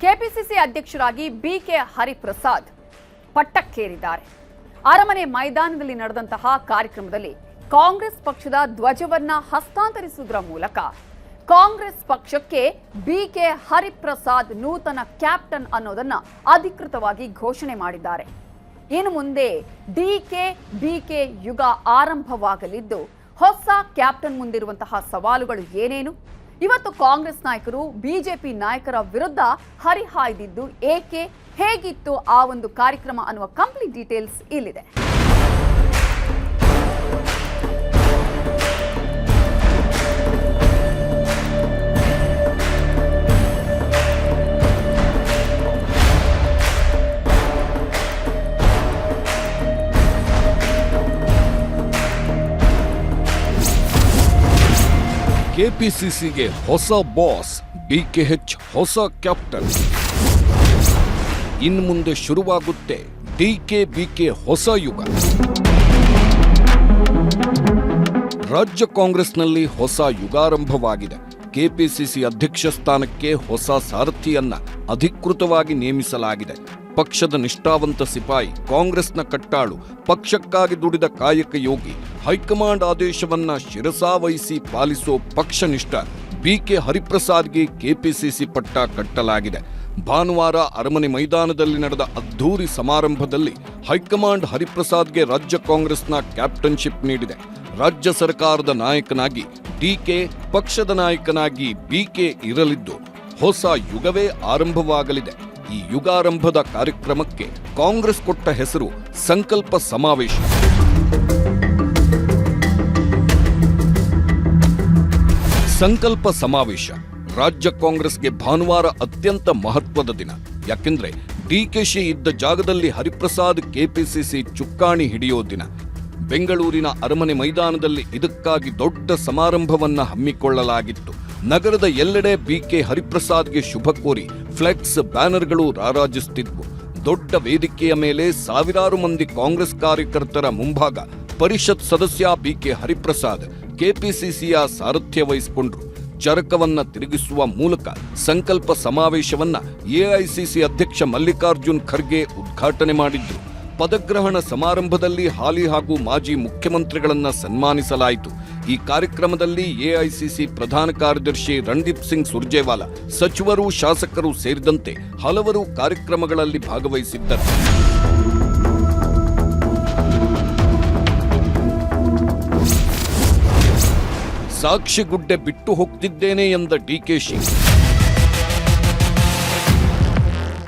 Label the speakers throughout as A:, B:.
A: KPCC ಅಧ್ಯಕ್ಷರಾಗಿ BK Hariprasad ಪಟ್ಟಕ್ಕೇರಿದ್ದಾರೆ. ಅರಮನೆ ಮೈದಾನದಲ್ಲಿ ನಡೆದಂತಹ ಕಾರ್ಯಕ್ರಮದಲ್ಲಿ ಕಾಂಗ್ರೆಸ್ ಪಕ್ಷದ ಧ್ವಜವನ್ನ ಹಸ್ತಾಂತರಿಸುವುದರ ಮೂಲಕ ಕಾಂಗ್ರೆಸ್ ಪಕ್ಷಕ್ಕೆ ಬಿಕೆ ಹರಿಪ್ರಸಾದ್ ನೂತನ ಕ್ಯಾಪ್ಟನ್ ಅನ್ನೋದನ್ನ ಅಧಿಕೃತವಾಗಿ ಘೋಷಣೆ ಮಾಡಿದ್ದಾರೆ. ಇನ್ನು ಮುಂದೆ ಡಿಕೆ ಬಿಕೆ ಯುಗ ಆರಂಭವಾಗಲಿದ್ದು ಹೊಸ ಕ್ಯಾಪ್ಟನ್ ಮುಂದಿರುವಂತಹ ಸವಾಲುಗಳು ಏನೇನು? ಇವತ್ತು ಕಾಂಗ್ರೆಸ್ ನಾಯಕರು ಬಿಜೆಪಿ ನಾಯಕರ ವಿರುದ್ಧ ಹರಿಹಾಯ್ದಿದ್ದು ಏಕೆ, ಹೇಗಿತ್ತು ಆ ಒಂದು ಕಾರ್ಯಕ್ರಮ ಅನ್ನುವ ಕಂಪ್ಲೀಟ್ ಡೀಟೇಲ್ಸ್ ಇಲ್ಲಿದೆ.
B: ಕೆಪಿಸಿಸಿಗೆ ಹೊಸ ಬಾಸ್, ಬಿಕೆಎಚ್ ಹೊಸ ಕ್ಯಾಪ್ಟನ್. ಇನ್ನು ಮುಂದೆ ಶುರುವಾಗುತ್ತೆ ಡಿಕೆ ಬಿಕೆ ಹೊಸ ಯುಗ. ರಾಜ್ಯ ಕಾಂಗ್ರೆಸ್ನಲ್ಲಿ ಹೊಸ ಯುಗಾರಂಭವಾಗಿದೆ. ಕೆಪಿಸಿಸಿ ಅಧ್ಯಕ್ಷ ಸ್ಥಾನಕ್ಕೆ ಹೊಸ ಸಾರಥಿಯನ್ನ ಅಧಿಕೃತವಾಗಿ ನೇಮಿಸಲಾಗಿದೆ. ಪಕ್ಷದ ನಿಷ್ಠಾವಂತ ಸಿಪಾಯಿ, ಕಾಂಗ್ರೆಸ್ನ ಕಟ್ಟಾಳು, ಪಕ್ಷಕ್ಕಾಗಿ ದುಡಿದ ಕಾಯಕ ಯೋಗಿ, ಹೈಕಮಾಂಡ್ ಆದೇಶವನ್ನ ಶಿರಸಾವಹಿಸಿ ಪಾಲಿಸೋ ಪಕ್ಷನಿಷ್ಠ ಬಿಕೆ ಹರಿಪ್ರಸಾದ್ಗೆ ಕೆಪಿಸಿಸಿ ಪಟ್ಟ ಕಟ್ಟಲಾಗಿದೆ. ಭಾನುವಾರ ಅರಮನೆ ಮೈದಾನದಲ್ಲಿ ನಡೆದ ಅದ್ಧೂರಿ ಸಮಾರಂಭದಲ್ಲಿ ಹೈಕಮಾಂಡ್ ಹರಿಪ್ರಸಾದ್ಗೆ ರಾಜ್ಯ ಕಾಂಗ್ರೆಸ್ನ ಕ್ಯಾಪ್ಟನ್ಶಿಪ್ ನೀಡಿದೆ. ರಾಜ್ಯ ಸರ್ಕಾರದ ನಾಯಕನಾಗಿ ಡಿಕೆ, ಪಕ್ಷದ ನಾಯಕನಾಗಿ ಬಿಕೆ ಇರಲಿದ್ದು ಹೊಸ ಯುಗವೇ ಆರಂಭವಾಗಲಿದೆ. ಈ ಯುಗಾರಂಭದ ಕಾರ್ಯಕ್ರಮಕ್ಕೆ ಕಾಂಗ್ರೆಸ್ ಕೊಟ್ಟ ಹೆಸರು ಸಂಕಲ್ಪ ಸಮಾವೇಶ. ಸಂಕಲ್ಪ ಸಮಾವೇಶ ರಾಜ್ಯ ಕಾಂಗ್ರೆಸ್ಗೆ ಭಾನುವಾರ ಅತ್ಯಂತ ಮಹತ್ವದ ದಿನ. ಯಾಕೆಂದ್ರೆ ಡಿಕೆಶಿ ಇದ್ದ ಜಾಗದಲ್ಲಿ ಹರಿಪ್ರಸಾದ್ ಕೆಪಿಸಿಸಿ ಚುಕ್ಕಾಣಿ ಹಿಡಿಯೋ ದಿನ. ಬೆಂಗಳೂರಿನ ಅರಮನೆ ಮೈದಾನದಲ್ಲಿ ಇದಕ್ಕಾಗಿ ದೊಡ್ಡ ಸಮಾರಂಭವನ್ನ ಹಮ್ಮಿಕೊಳ್ಳಲಾಗಿತ್ತು. ನಗರದ ಎಲ್ಲೆಡೆ ಬಿಕೆ ಹರಿಪ್ರಸಾದ್ಗೆ ಶುಭ ಕೋರಿ ಫ್ಲೆಕ್ಸ್, ಬ್ಯಾನರ್ಗಳು ರಾರಾಜಿಸುತ್ತಿದ್ವು. ದೊಡ್ಡ ವೇದಿಕೆಯ ಮೇಲೆ ಸಾವಿರಾರು ಮಂದಿ ಕಾಂಗ್ರೆಸ್ ಕಾರ್ಯಕರ್ತರ ಮುಂಭಾಗ ಪರಿಷತ್ ಸದಸ್ಯ ಬಿಕೆ ಹರಿಪ್ರಸಾದ್ ಕೆಪಿಸಿಸಿಯ ಸಾರಥ್ಯ ವಹಿಸಿಕೊಂಡ್ರು. ಚರಕವನ್ನ ತಿರುಗಿಸುವ ಮೂಲಕ ಸಂಕಲ್ಪ ಸಮಾವೇಶವನ್ನ ಎಐಸಿಸಿ ಅಧ್ಯಕ್ಷ ಮಲ್ಲಿಕಾರ್ಜುನ್ ಖರ್ಗೆ ಉದ್ಘಾಟನೆ ಮಾಡಿದ್ರು. ಪದಗ್ರಹಣ ಸಮಾರಂಭದಲ್ಲಿ ಹಾಲಿ ಹಾಗೂ ಮಾಜಿ ಮುಖ್ಯಮಂತ್ರಿಗಳನ್ನ ಸನ್ಮಾನಿಸಲಾಯಿತು. ಈ ಕಾರ್ಯಕ್ರಮದಲ್ಲಿ ಎಐಸಿಸಿ ಪ್ರಧಾನ ಕಾರ್ಯದರ್ಶಿ ರಣದೀಪ್ ಸಿಂಗ್ ಸುರ್ಜೇವಾಲಾ, ಸಚಿವರು, ಶಾಸಕರು ಸೇರಿದಂತೆ ಹಲವರು ಕಾರ್ಯಕ್ರಮಗಳಲ್ಲಿ ಭಾಗವಹಿಸಿದ್ದರು. ಸಾಕ್ಷಿಗುಡ್ಡೆ ಬಿಟ್ಟು ಹೋಗ್ತಿದ್ದೇನೆ ಎಂದ ಡಿಕೆಶಿ.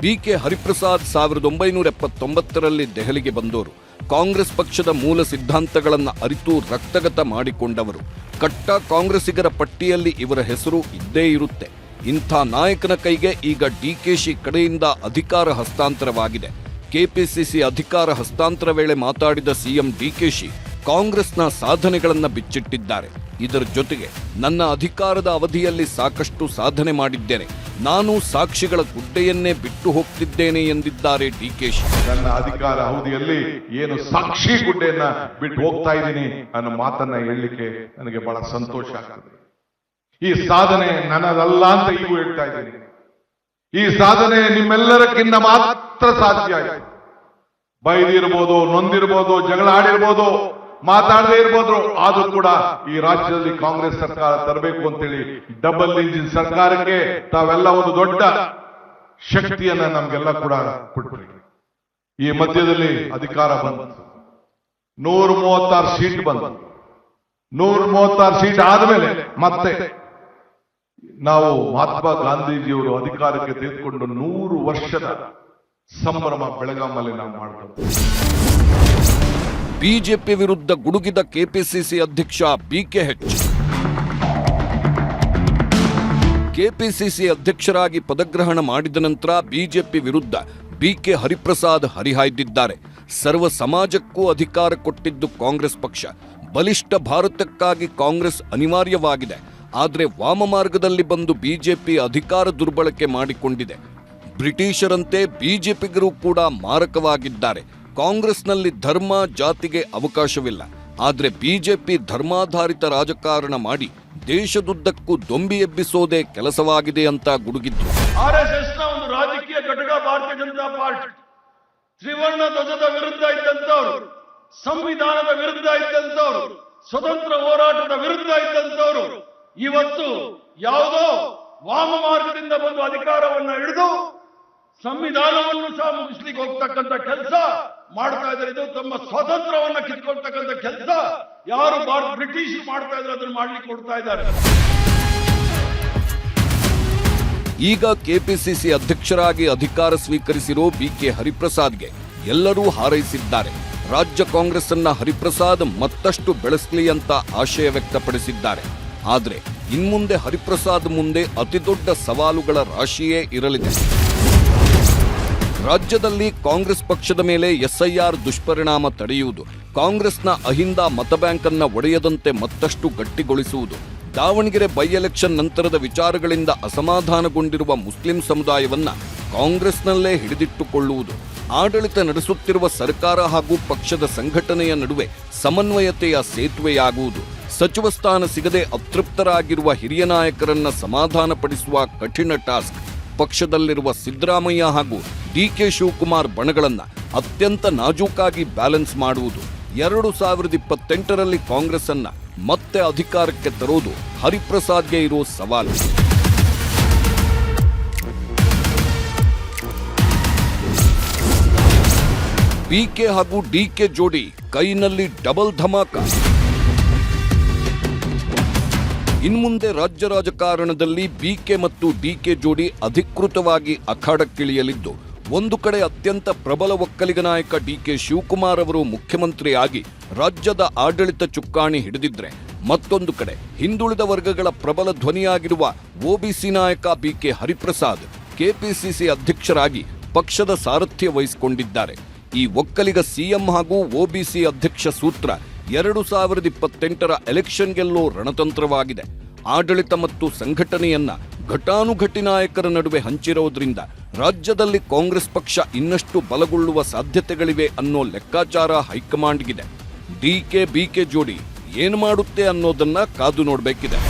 B: ಬಿಕೆ ಹರಿಪ್ರಸಾದ್ 1979ರಲ್ಲಿ ದೆಹಲಿಗೆ ಬಂದವರು. ಕಾಂಗ್ರೆಸ್ ಪಕ್ಷದ ಮೂಲ ಸಿದ್ಧಾಂತಗಳನ್ನು ಅರಿತು ರಕ್ತಗತ ಮಾಡಿಕೊಂಡವರು. ಕಟ್ಟ ಕಾಂಗ್ರೆಸ್ಸಿಗರ ಪಟ್ಟಿಯಲ್ಲಿ ಇವರ ಹೆಸರು ಇದ್ದೇ ಇರುತ್ತೆ. ಇಂಥ ನಾಯಕನ ಕೈಗೆ ಈಗ ಡಿಕೆಶಿ ಕಡೆಯಿಂದ ಅಧಿಕಾರ ಹಸ್ತಾಂತರವಾಗಿದೆ. ಕೆಪಿಸಿಸಿ ಅಧಿಕಾರ ಹಸ್ತಾಂತರ ವೇಳೆ ಮಾತಾಡಿದ ಸಿಎಂ ಡಿಕೆಶಿ ಕಾಂಗ್ರೆಸ್ನ ಸಾಧನೆಗಳನ್ನು ಬಿಚ್ಚಿಟ್ಟಿದ್ದಾರೆ. ಇದರ ಜೊತೆಗೆ ನನ್ನ ಅಧಿಕಾರದ ಅವಧಿಯಲ್ಲಿ ಸಾಕಷ್ಟು ಸಾಧನೆ ಮಾಡಿದ್ದೇನೆ, ನಾನು ಸಾಕ್ಷಿಗಳ ಗುಡ್ಡೆಯನ್ನೇ ಬಿಟ್ಟು ಹೋಗ್ತಿದ್ದೇನೆ ಎಂದಿದ್ದಾರೆ ಡಿಕೆಶಿ.
C: ನನ್ನ ಅಧಿಕಾರ ಅವಧಿಯಲ್ಲಿ ಏನು ಸಾಕ್ಷಿ ಗುಡ್ಡೆಯನ್ನ ಬಿಟ್ಟು ಹೋಗ್ತಾ ಇದ್ದೀನಿ ಅನ್ನೋ ಮಾತನ್ನ ಹೇಳಲಿಕ್ಕೆ ನನಗೆ ಬಹಳ ಸಂತೋಷ ಆಗ್ತದೆ. ಈ ಸಾಧನೆ ನನ್ನದಲ್ಲ ಅಂತ ಈಗ ಹೇಳ್ತಾ ಇದ್ದೀನಿ. ಈ ಸಾಧನೆ ನಿಮ್ಮೆಲ್ಲರಕ್ಕಿಂತ ಮಾತ್ರ ಸಾಧ್ಯ ಆಯಿತು. ಬೈದಿರ್ಬೋದು, ನೊಂದಿರ್ಬೋದು, ಜಗಳ ಆಡಿರ್ಬೋದು, ಮಾತಾಡದೇ ಇರ್ಬೋದು, ಆದ್ರೂ ಕೂಡ ಈ ರಾಜ್ಯದಲ್ಲಿ ಕಾಂಗ್ರೆಸ್ ಸರ್ಕಾರ ತರಬೇಕು ಅಂತೇಳಿ ಡಬಲ್ ಇಂಜಿನ್ ಸರ್ಕಾರಕ್ಕೆ ತಾವೆಲ್ಲ ಒಂದು ದೊಡ್ಡ ಶಕ್ತಿಯನ್ನ ನಮ್ಗೆಲ್ಲ ಕೂಡ ಕೊಟ್ರಿ. ಈ ಮಧ್ಯದಲ್ಲಿ ಅಧಿಕಾರ ಬಂತು, 136 ಸೀಟ್ ಬಂತು. 136 ಸೀಟ್ ಆದ್ಮೇಲೆ ಮತ್ತೆ ನಾವು ಮಹಾತ್ಮ ಗಾಂಧೀಜಿಯವರು ಅಧಿಕಾರಕ್ಕೆ ತೆಗೆದುಕೊಂಡು 100 ವರ್ಷದ ಸಂಭ್ರಮ ಬೆಳಗಾಮಲ್ಲಿ ನಾವು ಮಾಡ್ತೇವೆ.
B: ಬಿಜೆಪಿ ವಿರುದ್ಧ ಗುಡುಗಿದ ಕೆಪಿಸಿಸಿ ಅಧ್ಯಕ್ಷ ಬಿಕೆಎಚ್. ಕೆಪಿಸಿಸಿ ಅಧ್ಯಕ್ಷರಾಗಿ ಪದಗ್ರಹಣ ಮಾಡಿದ ನಂತರ ಬಿಜೆಪಿ ವಿರುದ್ಧ ಬಿಕೆ ಹರಿಪ್ರಸಾದ್ ಹರಿಹಾಯ್ದಿದ್ದಾರೆ. ಸರ್ವ ಸಮಾಜಕ್ಕೂ ಅಧಿಕಾರ ಕೊಟ್ಟಿದ್ದು ಕಾಂಗ್ರೆಸ್ ಪಕ್ಷ. ಬಲಿಷ್ಠ ಭಾರತಕ್ಕಾಗಿ ಕಾಂಗ್ರೆಸ್ ಅನಿವಾರ್ಯವಾಗಿದೆ. ಆದರೆ ವಾಮಮಾರ್ಗದಲ್ಲಿ ಬಂದು ಬಿಜೆಪಿ ಅಧಿಕಾರ ದುರ್ಬಳಕೆ ಮಾಡಿಕೊಂಡಿದೆ. ಬ್ರಿಟಿಷರಂತೆ ಬಿಜೆಪಿಗರು ಕೂಡ ಮಾರಕವಾಗಿದ್ದಾರೆ. ಕಾಂಗ್ರೆಸ್ನಲ್ಲಿ ಧರ್ಮ, ಜಾತಿಗೆ ಅವಕಾಶವಿಲ್ಲ. ಆದರೆ ಬಿಜೆಪಿ ಧರ್ಮಾಧಾರಿತ ರಾಜಕಾರಣ ಮಾಡಿ ದೇಶದುದ್ದಕ್ಕೂ ದೊಂಬಿ ಎಬ್ಬಿಸೋದೇ ಕೆಲಸವಾಗಿದೆ ಅಂತ ಗುಡುಗಿದ್ರು.
C: ಆರ್ಎಸ್ಎಸ್ನ ಒಂದು
D: ಭಾರತೀಯ ಜನತಾ ಪಾರ್ಟಿ, ತ್ರಿವರ್ಣ ಧ್ವಜದ ವಿರುದ್ಧ ಇದ್ದಂಥವ್ರು, ಸಂವಿಧಾನದ ವಿರುದ್ಧ ಇದ್ದಂಥವ್ರು, ಸ್ವತಂತ್ರ ಹೋರಾಟದ ವಿರುದ್ಧ ಇದ್ದಂಥವ್ರು ಇವತ್ತು ಯಾವುದೋ ವಾಮ ಮಾರ್ಗದಿಂದ ಬಂದು ಅಧಿಕಾರವನ್ನ ಹಿಡಿದು ಸಂವಿಧಾನವನ್ನು ಸಹ ಮುಗಿಸ್ಲಿಕ್ಕೆ ಹೋಗ್ತಕ್ಕಂಥ ಕೆಲಸ ಮಾಡ್ತಾ ಇದ್ದಾರೆ. ಇದು ತಮ್ಮ ಸ್ವಾತಂತ್ರ್ಯವನ್ನ ಕಿತ್ಕೊಳ್ತಕ್ಕಂಥ ಕೆಲಸ ಯಾರು ಬ್ರಿಟಿಷ್ ಮಾಡ್ತಾ ಇದ್ದಾರೆ ಅದನ್ನು ಮಾಡ್ಲಿಕ್ಕೆ ಕೊಡ್ತಾ ಇದ್ದಾರೆ.
B: ಈಗ ಕೆಪಿಸಿಸಿ ಅಧ್ಯಕ್ಷರಾಗಿ ಅಧಿಕಾರ ಸ್ವೀಕರಿಸಿರೋ ಬಿಕೆ ಹರಿಪ್ರಸಾದ್ಗೆ ಎಲ್ಲರೂ ಹಾರೈಸಿದ್ದಾರೆ. ರಾಜ್ಯ ಕಾಂಗ್ರೆಸ್ ಅನ್ನ ಹರಿಪ್ರಸಾದ್ ಮತ್ತಷ್ಟು ಬೆಳೆಸಲಿ ಅಂತ ಆಶಯ ವ್ಯಕ್ತಪಡಿಸಿದ್ದಾರೆ. ಆದರೆ ಇನ್ಮುಂದೆ ಹರಿಪ್ರಸಾದ್ ಮುಂದೆ ಅತಿದೊಡ್ಡ ಸವಾಲುಗಳ ರಾಶಿಯೇ ಇರಲಿದೆ. ರಾಜ್ಯದಲ್ಲಿ ಕಾಂಗ್ರೆಸ್ ಪಕ್ಷದ ಮೇಲೆ ಎಸ್ಐಆರ್ ದುಷ್ಪರಿಣಾಮ ತಡೆಯುವುದು, ಕಾಂಗ್ರೆಸ್ನ ಅಹಿಂದ ಮತಬ್ಯಾಂಕ್ ಅನ್ನ ಒಡೆಯದಂತೆ ಮತ್ತಷ್ಟು ಗಟ್ಟಿಗೊಳಿಸುವುದು, ದಾವಣಗೆರೆ ಬೈ ಎಲೆಕ್ಷನ್ ನಂತರದ ವಿಚಾರಗಳಿಂದ ಅಸಮಾಧಾನಗೊಂಡಿರುವ ಮುಸ್ಲಿಂ ಸಮುದಾಯವನ್ನ ಕಾಂಗ್ರೆಸ್ನಲ್ಲೇ ಹಿಡಿದಿಟ್ಟುಕೊಳ್ಳುವುದು, ಆಡಳಿತ ನಡೆಸುತ್ತಿರುವ ಸರ್ಕಾರ ಹಾಗೂ ಪಕ್ಷದ ಸಂಘಟನೆಯ ನಡುವೆ ಸಮನ್ವಯತೆಯ ಸೇತುವೆಯಾಗುವುದು, ಸಚಿವ ಸ್ಥಾನ ಸಿಗದೆ ಅತೃಪ್ತರಾಗಿರುವ ಹಿರಿಯ ನಾಯಕರನ್ನ ಸಮಾಧಾನಪಡಿಸುವ ಕಠಿಣ ಟಾಸ್ಕ್, ಪಕ್ಷದಲ್ಲಿರುವ ಸಿದ್ದರಾಮಯ್ಯ ಹಾಗೂ ಡಿಕೆ ಶಿವಕುಮಾರ್ ಬಣಗಳನ್ನ ಅತ್ಯಂತ ನಾಜೂಕಾಗಿ ಬ್ಯಾಲೆನ್ಸ್ ಮಾಡುವುದು, 2028ರಲ್ಲಿ ಕಾಂಗ್ರೆಸ್ ಅನ್ನ ಮತ್ತೆ ಅಧಿಕಾರಕ್ಕೆ ತರೋದು ಹರಿಪ್ರಸಾದ್ಗೆ ಇರೋ ಸವಾಲು. ಬಿಕೆ ಹಾಗೂ ಡಿಕೆ ಜೋಡಿ ಕೈನಲ್ಲಿ ಡಬಲ್ ಧಮಾಕ. ಇನ್ಮುಂದೆ ರಾಜ್ಯ ರಾಜಕಾರಣದಲ್ಲಿ ಬಿಕೆ ಮತ್ತು ಡಿಕೆ ಜೋಡಿ ಅಧಿಕೃತವಾಗಿ ಅಖಾಡಕ್ಕಿಳಿಯಲಿದ್ದು, ಒಂದು ಕಡೆ ಅತ್ಯಂತ ಪ್ರಬಲ ಒಕ್ಕಲಿಗ ನಾಯಕ ಡಿಕೆ ಶಿವಕುಮಾರ್ ಅವರು ಮುಖ್ಯಮಂತ್ರಿಯಾಗಿ ರಾಜ್ಯದ ಆಡಳಿತ ಚುಕ್ಕಾಣಿ ಹಿಡಿದಿದ್ರೆ, ಮತ್ತೊಂದು ಕಡೆ ಹಿಂದುಳಿದ ವರ್ಗಗಳ ಪ್ರಬಲ ಧ್ವನಿಯಾಗಿರುವ ಒಬಿಸಿ ನಾಯಕ ಬಿಕೆ ಹರಿಪ್ರಸಾದ್ ಕೆಪಿಸಿಸಿ ಅಧ್ಯಕ್ಷರಾಗಿ ಪಕ್ಷದ ಸಾರಥ್ಯ ವಹಿಸಿಕೊಂಡಿದ್ದಾರೆ. ಈ ಒಕ್ಕಲಿಗ ಸಿಎಂ ಹಾಗೂ ಒಬಿಸಿ ಅಧ್ಯಕ್ಷ ಸೂತ್ರ 2028ರ ಎಲೆಕ್ಷನ್ ಗೆಲ್ಲೋ ರಣತಂತ್ರವಾಗಿದೆ. ಆಡಳಿತ ಮತ್ತು ಸಂಘಟನೆಯನ್ನ ಘಟಾನುಘಟಿ ನಾಯಕರ ನಡುವೆ ಹಂಚಿರೋದ್ರಿಂದ ರಾಜ್ಯದಲ್ಲಿ ಕಾಂಗ್ರೆಸ್ ಪಕ್ಷ ಇನ್ನಷ್ಟು ಬಲಗೊಳ್ಳುವ ಸಾಧ್ಯತೆಗಳಿವೆ ಅನ್ನೋ ಲೆಕ್ಕಾಚಾರ ಹೈಕಮಾಂಡ್ಗಿದೆ. ಡಿಕೆ ಬಿಕೆ ಜೋಡಿ ಏನು ಮಾಡುತ್ತೆ ಅನ್ನೋದನ್ನ ಕಾದು ನೋಡಬೇಕಿದೆ.